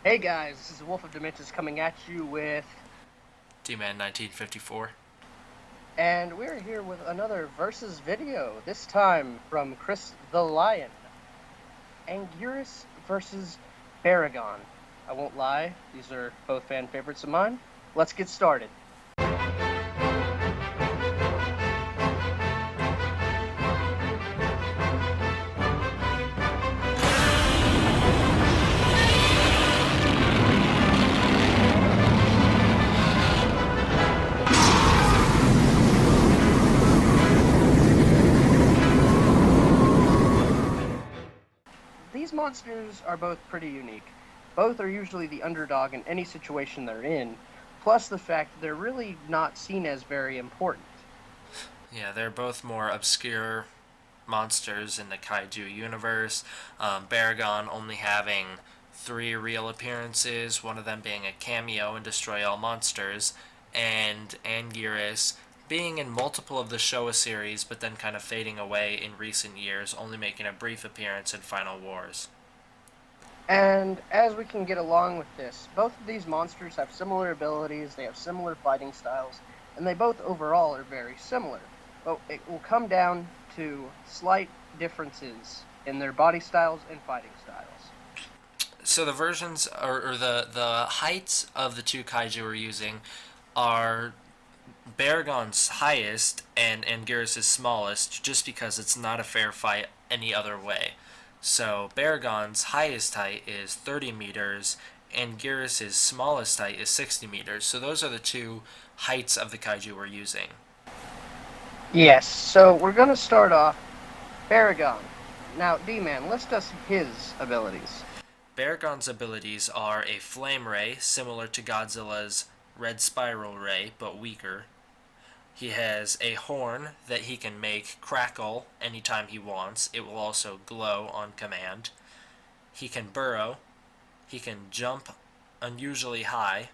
Hey guys, this is Wolf of Dimensions coming at you with, D-Man 1954. and we're here with another versus video, this time from Chris the Lion. Anguruis versus Baragon. I won't lie, these are both fan favorites of mine. Let's get started. These monsters are both pretty unique. Both are usually the underdog in any situation they're in, plus the fact that they're really not seen as very important. Yeah, they're both more obscure monsters in the kaiju universe. Baragon only having three real appearances, one of them being a cameo in Destroy All Monsters, and Anguirus being in multiple of the Showa series, but then kind of fading away in recent years, only making a brief appearance in Final Wars. And as we can get along with this, both of these monsters have similar abilities, they have similar fighting styles, and they both overall are very similar. But it will come down to slight differences in their body styles and fighting styles. So the versions or the heights of the two kaiju we're using are Baragon's highest and Anguirus' smallest, just because it's not a fair fight any other way. So Baragon's highest height is 30 meters, and Anguirus' smallest height is 60 meters. So those are the two heights of the kaiju we're using. Yes, so we're going to start off Baragon. Now, D-Man, list us his abilities. Baragon's abilities are a flame ray, similar to Godzilla's red spiral ray, but weaker. He has a horn that he can make crackle anytime he wants. It will also glow on command. He can burrow. He can jump unusually high.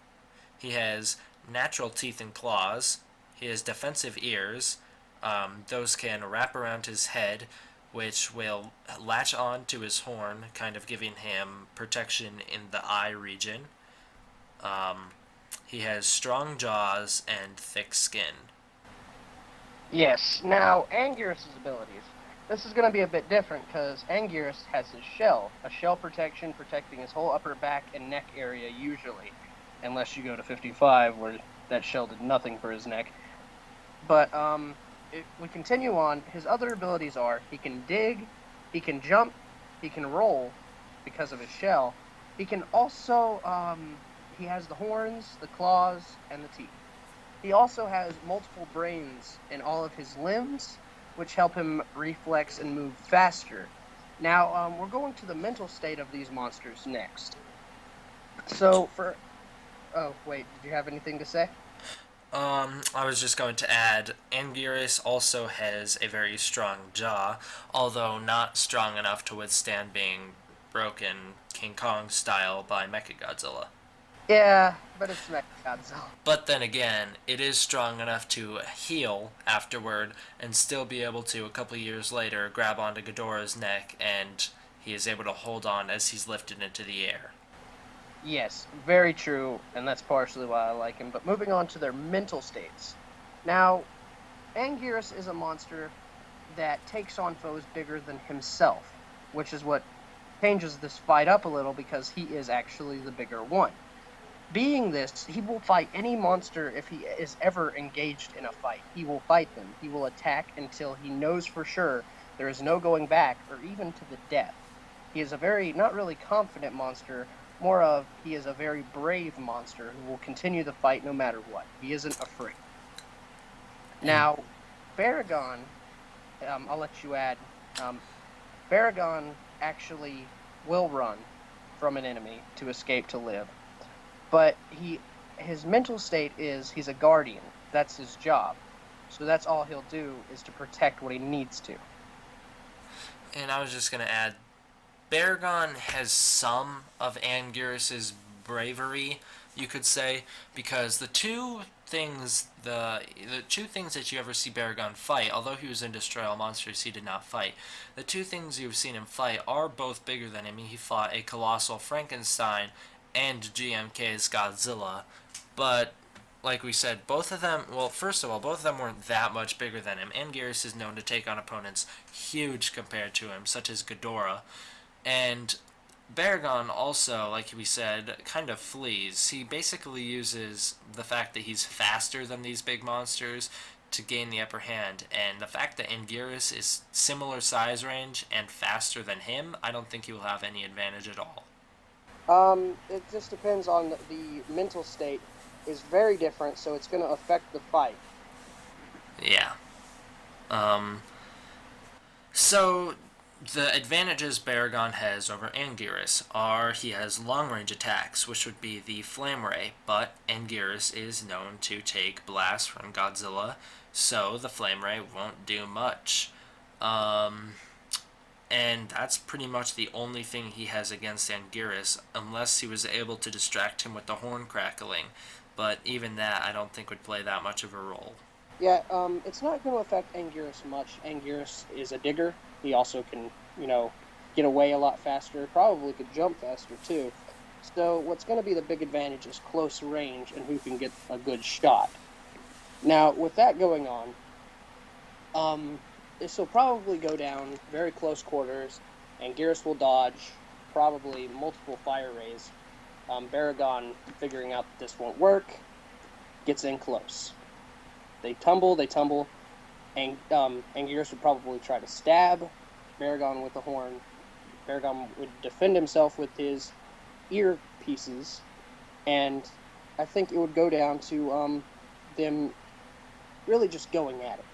He has natural teeth and claws. He has defensive ears. Those can wrap around his head, which will latch on to his horn, kind of giving him protection in the eye region. Um, he has strong jaws and thick skin. Yes, now Anguirus' abilities. This is going to be a bit different because Anguirus has his shell, a shell protection protecting his whole upper back and neck area usually, unless you go to 55 where that shell did nothing for his neck. But if we continue on, his other abilities are he can dig, he can jump, he can roll because of his shell. He can also he has the horns, the claws, and the teeth. He also has multiple brains in all of his limbs, which help him reflex and move faster. Now, we're going to the mental state of these monsters next. So, oh, wait, did you have anything to say? I was just going to add, Anguirus also has a very strong jaw, although not strong enough to withstand being broken King Kong style by Mechagodzilla. Yeah, but it's Mechagodzilla. But then again, it is strong enough to heal afterward and still be able to, a couple years later, grab onto Ghidorah's neck and he is able to hold on as he's lifted into the air. Yes, very true, and that's partially why I like him. But moving on to their mental states. Now, Anguirus is a monster that takes on foes bigger than himself, which is what changes this fight up a little because he is actually the bigger one. Being this, he will fight any monster if he is ever engaged in a fight. He will fight them. He will attack until he knows for sure there is no going back or even to the death. He is a very, not really confident monster, more of he is a very brave monster who will continue the fight no matter what. He isn't afraid. And Now, Baragon, I'll let you add, um, Baragon actually will run from an enemy to escape to live. But his mental state is he's a guardian. That's his job. So that's all he'll do is to protect what he needs to. I was just going to add, Baragon has some of Anguirus's bravery, you could say, because the two things that you ever see Baragon fight, although he was in Destroy All Monsters, he did not fight. The two things you've seen him fight are both bigger than him. He fought a colossal Frankenstein and GMK's Godzilla, but like we said, both of them, well, first of all, both of them weren't that much bigger than him. Anguirus is known to take on opponents huge compared to him, such as Ghidorah. And Baragon also, like we said, kind of flees. He basically uses the fact that he's faster than these big monsters to gain the upper hand. And the fact that Anguirus is similar size range and faster than him, I don't think he will have any advantage at all. It just depends on the mental state is very different, so it's going to affect the fight. Yeah. Um, so the advantages Baragon has over Anguirus are he has long range attacks, which would be the Flame Ray, but Anguirus is known to take blasts from Godzilla, so the Flame Ray won't do much. Um, and that's pretty much the only thing he has against Anguirus, unless he was able to distract him with the horn crackling. But even that, I don't think would play that much of a role. Yeah, it's not going to affect Anguirus much. Anguirus is a digger. He also can, get away a lot faster. Probably could jump faster, too. So what's going to be the big advantage is close range and who can get a good shot. Now, with that going on, this will probably go down very close quarters. Anguirus will dodge probably multiple fire rays. Baragon, figuring out that this won't work, gets in close. They tumble, and Anguirus would probably try to stab Baragon with the horn. Baragon would defend himself with his ear pieces, and I think it would go down to them really just going at it.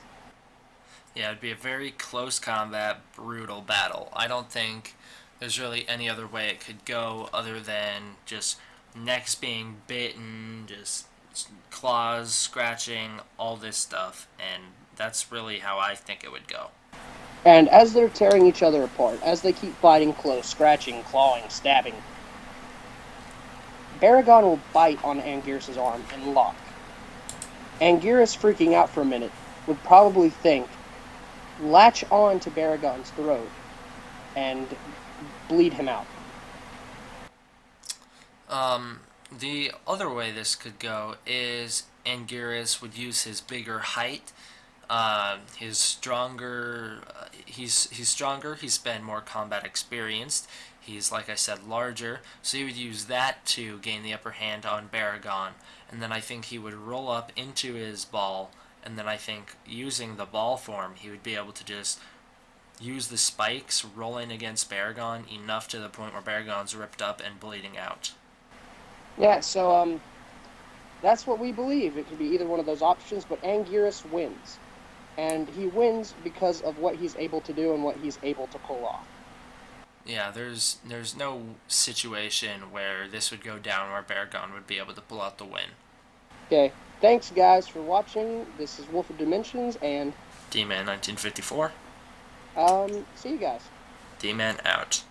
Yeah, it'd be a very close combat, brutal battle. I don't think there's really any other way it could go other than just necks being bitten, just claws scratching, all this stuff, and that's really how I think it would go. And as they're tearing each other apart, as they keep fighting close, scratching, clawing, stabbing, Baragon will bite on Anguirus' arm and lock. Anguirus, freaking out for a minute, would probably think, latch on to Baragon's throat and bleed him out. The other way this could go is Anguirus would use his bigger height. His stronger. He's stronger. He's been more combat experienced. He's, like I said, larger. So he would use that to gain the upper hand on Baragon. And then I think he would roll up into his ball. And then I think using the ball form, he would be able to just use the spikes, roll in against Baragon enough to the point where Baragon's ripped up and bleeding out. Yeah, so that's what we believe. It could be either one of those options, but Anguirus wins. And he wins because of what he's able to do and what he's able to pull off. Yeah, there's no situation where this would go down where Baragon would be able to pull out the win. Okay, thanks guys for watching. This is ofDimensions, and D-Man 1954. see you guys. D-Man out.